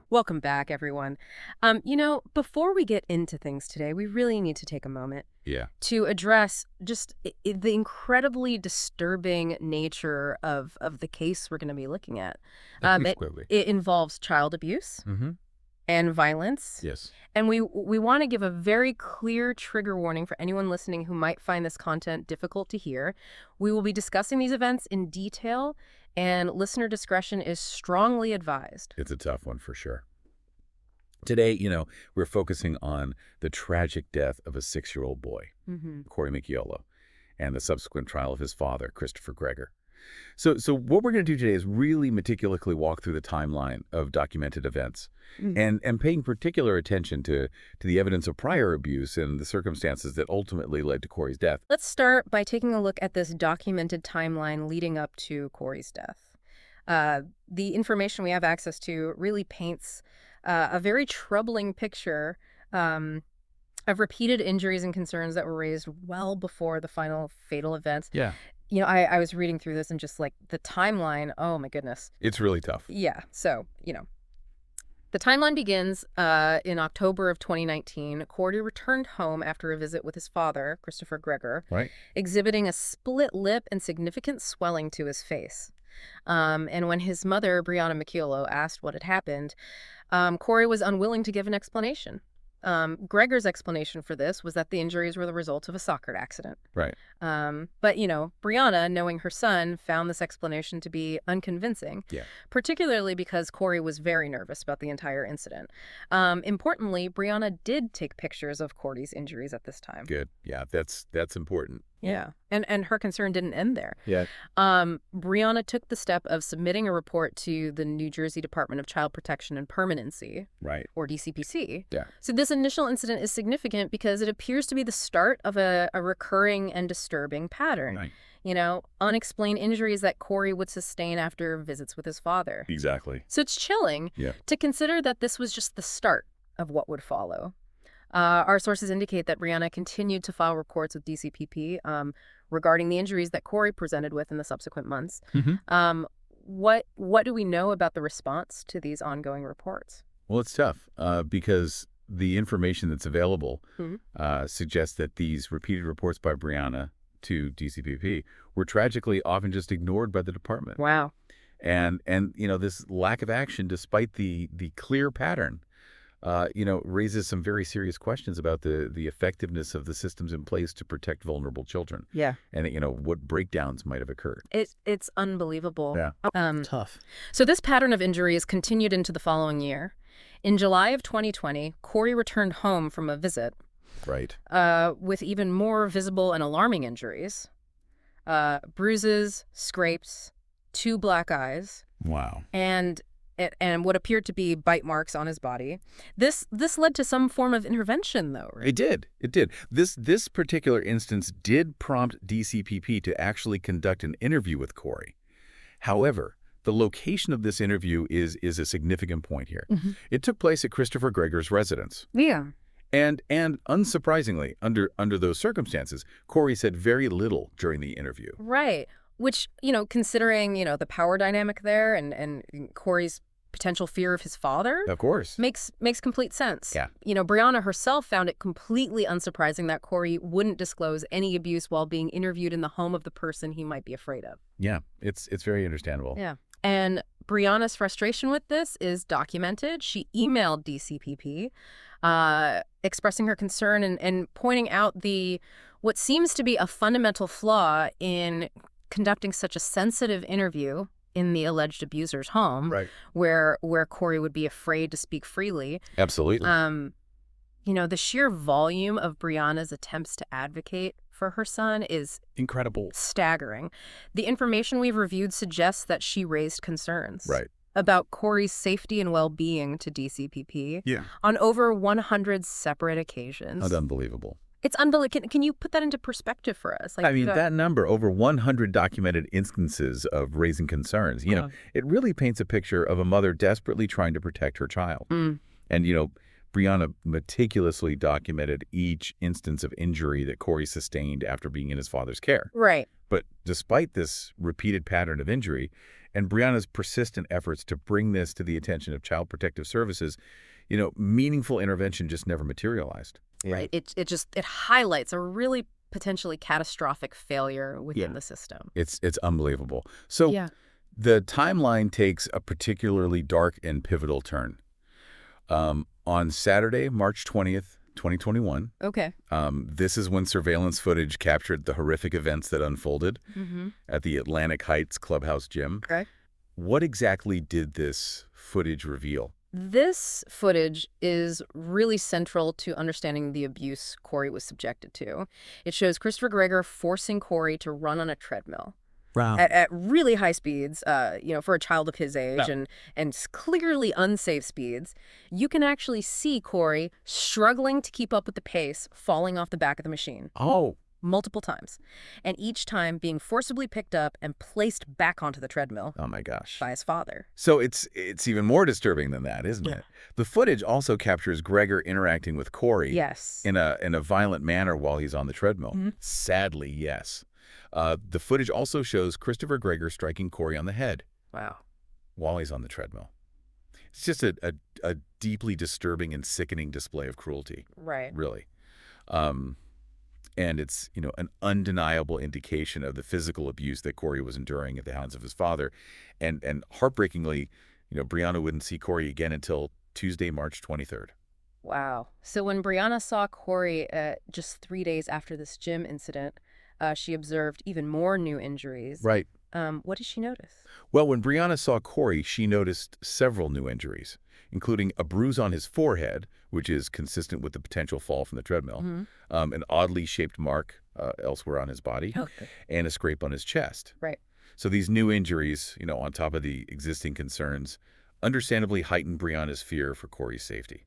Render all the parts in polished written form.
Welcome back, everyone. Before we get into things today, we really need to take a moment to address just the incredibly disturbing nature of the case we're going to be looking at. It involves child abuse and violence. Yes. And we want to give a very clear trigger warning for anyone listening who might find this content difficult to hear. We will be discussing these events in detail, and listener discretion is strongly advised. It's a tough one for sure. Today, we're focusing on the tragic death of a 6-year-old boy, Corey Micciolo, and the subsequent trial of his father, Christopher Gregor. So what we're going to do today is really meticulously walk through the timeline of documented events and paying particular attention to the evidence of prior abuse and the circumstances that ultimately led to Corey's death. Let's start by taking a look at this documented timeline leading up to Corey's death. The information we have access to really paints a very troubling picture of repeated injuries and concerns that were raised well before the final fatal events. Yeah. I was reading through this and just like the timeline, oh my goodness. It's really tough. Yeah. So, the timeline begins in October of 2019. Corey returned home after a visit with his father, Christopher Gregor, exhibiting a split lip and significant swelling to his face. And when his mother, Brianna Micciolo, asked what had happened, Corey was unwilling to give an explanation. Gregor's explanation for this was that the injuries were the result of a soccer accident. Right. But, Brianna, knowing her son, found this explanation to be unconvincing, particularly because Corey was very nervous about the entire incident. Importantly, Brianna did take pictures of Corey's injuries at this time. Good. Yeah, that's important. Yeah. And her concern didn't end there. Yeah. Brianna took the step of submitting a report to the New Jersey Department of Child Protection and Permanency, or DCPC. Yeah. So this initial incident is significant because it appears to be the start of a recurring and disturbing pattern. Right. Unexplained injuries that Corey would sustain after visits with his father. Exactly. So it's chilling to consider that this was just the start of what would follow. Our sources indicate that Brianna continued to file reports with DCPP regarding the injuries that Corey presented with in the subsequent months. What do we know about the response to these ongoing reports? Well, it's tough because the information that's available suggests that these repeated reports by Brianna to DCPP were tragically often just ignored by the department. Wow. And this lack of action, despite the clear pattern, raises some very serious questions about the effectiveness of the systems in place to protect vulnerable children. Yeah. And, what breakdowns might have occurred. It's unbelievable. Yeah. Tough. So this pattern of injuries continued into the following year. In July of 2020, Corey returned home from a visit. Right. With even more visible and alarming injuries. Bruises, scrapes, 2 black eyes. Wow. And what appeared to be bite marks on his body. This led to some form of intervention, though, right? It did. This particular instance did prompt DCPP to actually conduct an interview with Corey. However, the location of this interview is a significant point here. It took place at Christopher Gregor's residence. Yeah. And unsurprisingly, under those circumstances, Corey said very little during the interview. Right. Which, considering, the power dynamic there and Corey's potential fear of his father. Of course. Makes complete sense. Yeah. Brianna herself found it completely unsurprising that Corey wouldn't disclose any abuse while being interviewed in the home of the person he might be afraid of. Yeah, it's very understandable. Yeah. And Brianna's frustration with this is documented. She emailed DCPP expressing her concern and pointing out what seems to be a fundamental flaw in conducting such a sensitive interview in the alleged abuser's home, where Corey would be afraid to speak freely. Absolutely. The sheer volume of Brianna's attempts to advocate for her son is incredible, staggering. The information we've reviewed suggests that she raised concerns about Corey's safety and well-being to DCPP Yeah. on over 100 separate occasions. That's unbelievable. It's unbelievable. Can you put that into perspective for us? That number, over 100 documented instances of raising concerns, it really paints a picture of a mother desperately trying to protect her child. And, Brianna meticulously documented each instance of injury that Corey sustained after being in his father's care. Right. But despite this repeated pattern of injury and Brianna's persistent efforts to bring this to the attention of Child Protective Services, meaningful intervention just never materialized. Yeah. Right. It highlights a really potentially catastrophic failure within the system. It's unbelievable. So the timeline takes a particularly dark and pivotal turn. On Saturday, March 20th, 2021, this is when surveillance footage captured the horrific events that unfolded at the Atlantic Heights Clubhouse Gym. Okay. What exactly did this footage reveal? This footage is really central to understanding the abuse Corey was subjected to. It shows Christopher Gregor forcing Corey to run on a treadmill. Wow. At really high speeds, for a child of his age, and clearly unsafe speeds. You can actually see Corey struggling to keep up with the pace, falling off the back of the machine. Oh. Multiple times. And each time being forcibly picked up and placed back onto the treadmill. Oh, my gosh. By his father. So it's even more disturbing than that, isn't it? The footage also captures Gregor interacting with Corey. Yes. In a violent manner while he's on the treadmill. Sadly, yes. The footage also shows Christopher Gregor striking Corey on the head. Wow. While he's on the treadmill. It's just a deeply disturbing and sickening display of cruelty. Right. Really. And it's, an undeniable indication of the physical abuse that Corey was enduring at the hands of his father. And heartbreakingly, Brianna wouldn't see Corey again until Tuesday, March 23rd. Wow. So when Brianna saw Corey just 3 days after this gym incident, she observed even more new injuries. Right. What did she notice? Well, when Brianna saw Corey, she noticed several new injuries, including a bruise on his forehead, which is consistent with the potential fall from the treadmill, an oddly shaped mark elsewhere on his body, and a scrape on his chest. Right. So these new injuries, on top of the existing concerns, understandably heightened Brianna's fear for Corey's safety.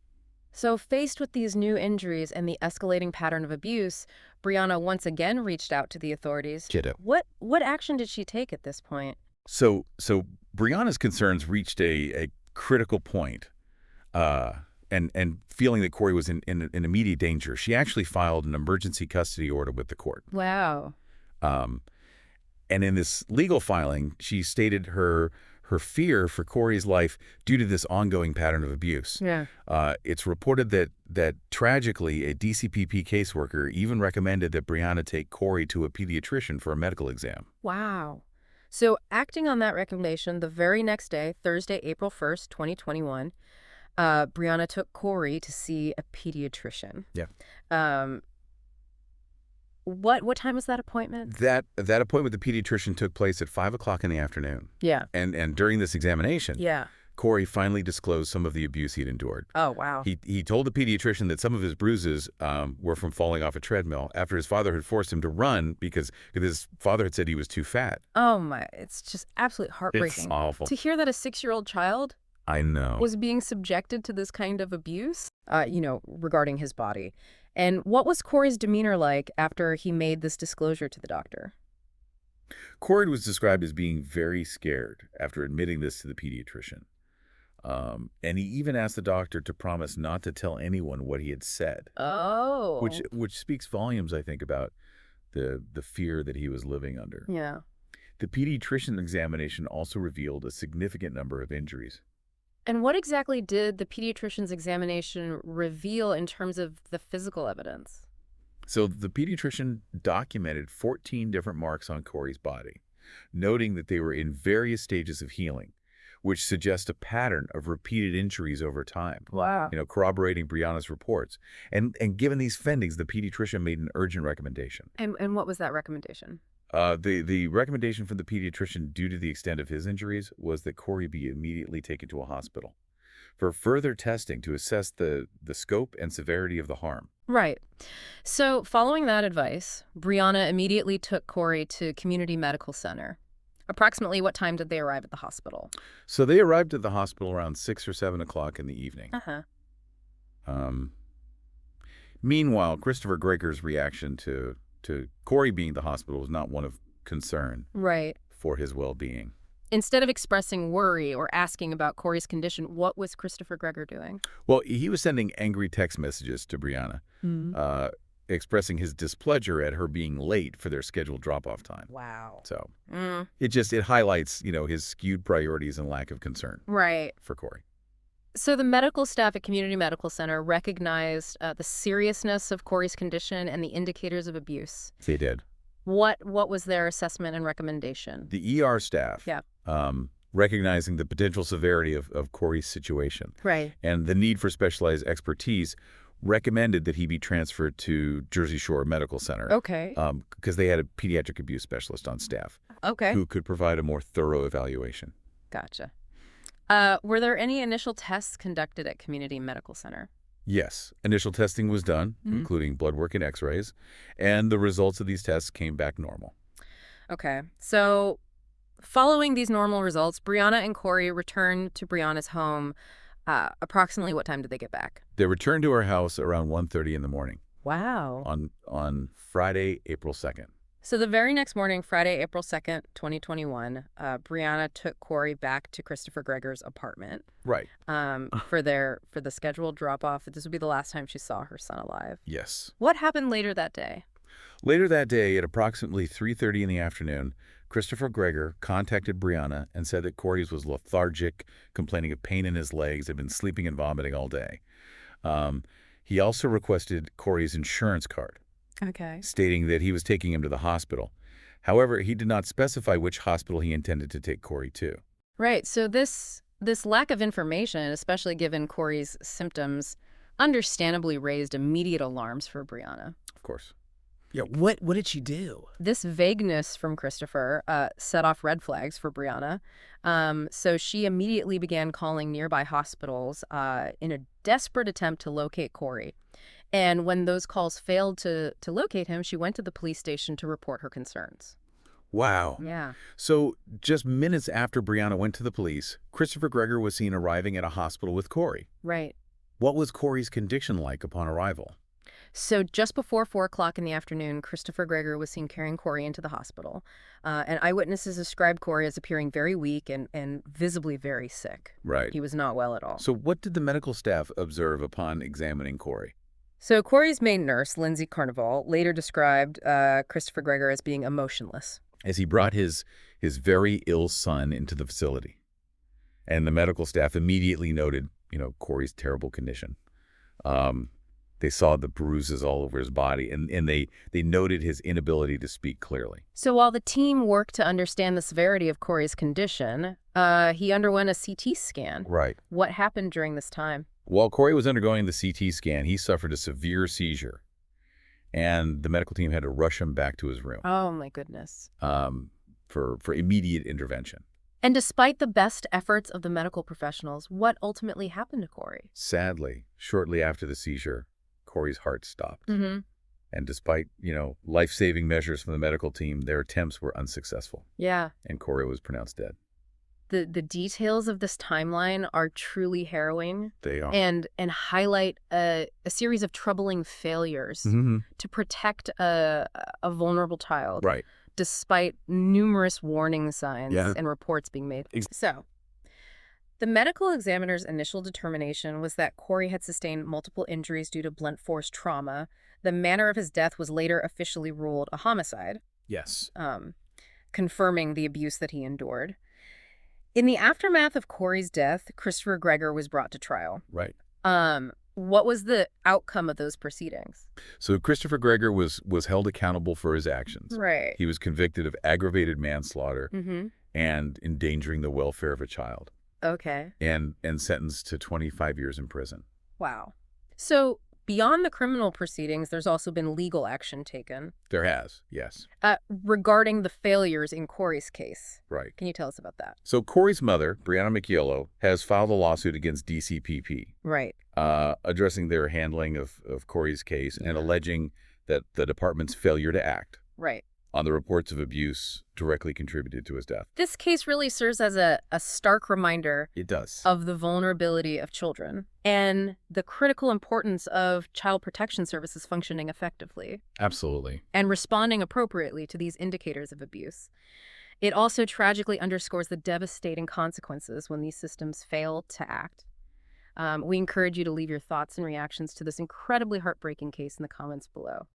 So faced with these new injuries and the escalating pattern of abuse, Brianna once again reached out to the authorities. What action did she take at this point? So Brianna's concerns reached a critical point, and feeling that Corey was in immediate danger, she actually filed an emergency custody order with the court. Wow. And in this legal filing, she stated her fear for Corey's life due to this ongoing pattern of abuse. Yeah. It's reported that tragically, a DCPP caseworker even recommended that Brianna take Corey to a pediatrician for a medical exam. Wow. So acting on that recommendation, the very next day, Thursday, April 1st, 2021, Brianna took Corey to see a pediatrician. Yeah. What time was that appointment? That appointment with the pediatrician took place at 5 o'clock in the afternoon. Yeah. And during this examination, yeah, Corey finally disclosed some of the abuse he'd endured. Oh, wow. He told the pediatrician that some of his bruises were from falling off a treadmill after his father had forced him to run because his father had said he was too fat. Oh, my. It's just absolutely heartbreaking. It's awful. To hear that a 6-year-old child I know. was being subjected to this kind of abuse, regarding his body. And what was Corey's demeanor like after he made this disclosure to the doctor? Corey was described as being very scared after admitting this to the pediatrician. And he even asked the doctor to promise not to tell anyone what he had said. Oh. Which speaks volumes, I think, about the fear that he was living under. Yeah. The pediatrician examination also revealed a significant number of injuries. And what exactly did the pediatrician's examination reveal in terms of the physical evidence? So the pediatrician documented 14 different marks on Corey's body, noting that they were in various stages of healing, which suggests a pattern of repeated injuries over time. Wow. Corroborating Brianna's reports. And given these findings, the pediatrician made an urgent recommendation. And what was that recommendation? The recommendation from the pediatrician, due to the extent of his injuries, was that Corey be immediately taken to a hospital for further testing to assess the scope and severity of the harm. Right. So following that advice, Brianna immediately took Corey to Community Medical Center. Approximately what time did they arrive at the hospital? So they arrived at the hospital around 6 or 7 o'clock in the evening. Meanwhile, Christopher Gregor's reaction to Corey being at the hospital was not one of concern right. for his well-being. instead of expressing worry or asking about Corey's condition, what was Christopher Gregor doing? Well, he was sending angry text messages to Brianna, expressing his displeasure at her being late for their scheduled drop-off time. Wow. So it highlights, his skewed priorities and lack of concern for Corey. So the medical staff at Community Medical Center recognized the seriousness of Corey's condition and the indicators of abuse. They did. What was their assessment and recommendation? The ER staff, recognizing the potential severity of Corey's situation and the need for specialized expertise, recommended that he be transferred to Jersey Shore Medical Center. Because they had a pediatric abuse specialist on staff who could provide a more thorough evaluation. Gotcha. Were there any initial tests conducted at Community Medical Center? Yes. Initial testing was done, including blood work and x-rays, and the results of these tests came back normal. Okay. So following these normal results, Brianna and Corey returned to Brianna's home. Approximately what time did they get back? They returned to her house around 1:30 in the morning. Wow. On Friday, April 2nd. So the very next morning, Friday, April 2nd, 2021, Brianna took Corey back to Christopher Gregor's apartment. Right. For the scheduled drop-off. This would be the last time she saw her son alive. Yes. What happened later that day? Later that day, at approximately 3:30 in the afternoon, Christopher Gregor contacted Brianna and said that Corey was lethargic, complaining of pain in his legs, had been sleeping and vomiting all day. He also requested Corey's insurance card. Stating that he was taking him to the hospital. However, he did not specify which hospital he intended to take Corey to. Right. So this lack of information, especially given Corey's symptoms, understandably raised immediate alarms for Brianna. Of course. Yeah, what did she do? This vagueness from Christopher set off red flags for Brianna. So she immediately began calling nearby hospitals in a desperate attempt to locate Corey. And when those calls failed to locate him, she went to the police station to report her concerns. Wow. Yeah. So just minutes after Brianna went to the police, Christopher Gregor was seen arriving at a hospital with Corey. Right. What was Corey's condition like upon arrival? So just before 4 o'clock in the afternoon, Christopher Gregor was seen carrying Corey into the hospital. And eyewitnesses described Corey as appearing very weak and visibly very sick. Right. He was not well at all. So what did the medical staff observe upon examining Corey? So Corey's main nurse, Lindsay Carnival, later described Christopher Gregor as being emotionless. As he brought his very ill son into the facility. And the medical staff immediately noted, Corey's terrible condition. They saw the bruises all over his body, and they noted his inability to speak clearly. So while the team worked to understand the severity of Corey's condition, he underwent a CT scan. Right. What happened during this time? While Corey was undergoing the CT scan, he suffered a severe seizure, and the medical team had to rush him back to his room. Oh, my goodness. For immediate intervention. And despite the best efforts of the medical professionals, what ultimately happened to Corey? Sadly, shortly after the seizure, Corey's heart stopped. And despite, life-saving measures from the medical team, their attempts were unsuccessful. Yeah. And Corey was pronounced dead. The details of this timeline are truly harrowing. They are. And highlight a series of troubling failures to protect a vulnerable child. Right. Despite numerous warning signs and reports being made. So, the medical examiner's initial determination was that Corey had sustained multiple injuries due to blunt force trauma. The manner of his death was later officially ruled a homicide. Yes. Confirming the abuse that he endured. In the aftermath of Corey's death, Christopher Gregor was brought to trial. Right. What was the outcome of those proceedings? So Christopher Gregor was held accountable for his actions. Right. He was convicted of aggravated manslaughter and endangering the welfare of a child. Okay. And sentenced to 25 years in prison. Wow. So beyond the criminal proceedings, there's also been legal action taken. There has, yes. Regarding the failures in Corey's case. Right. Can you tell us about that? So Corey's mother, Brianna Micciolo, has filed a lawsuit against DCPP. Right. Addressing their handling of Corey's case and alleging that the department's failure to act. Right. On the reports of abuse directly contributed to his death. This case really serves as a stark reminder it does. Of the vulnerability of children and the critical importance of child protection services functioning effectively. Absolutely. And responding appropriately to these indicators of abuse. It also tragically underscores the devastating consequences when these systems fail to act. We encourage you to leave your thoughts and reactions to this incredibly heartbreaking case in the comments below.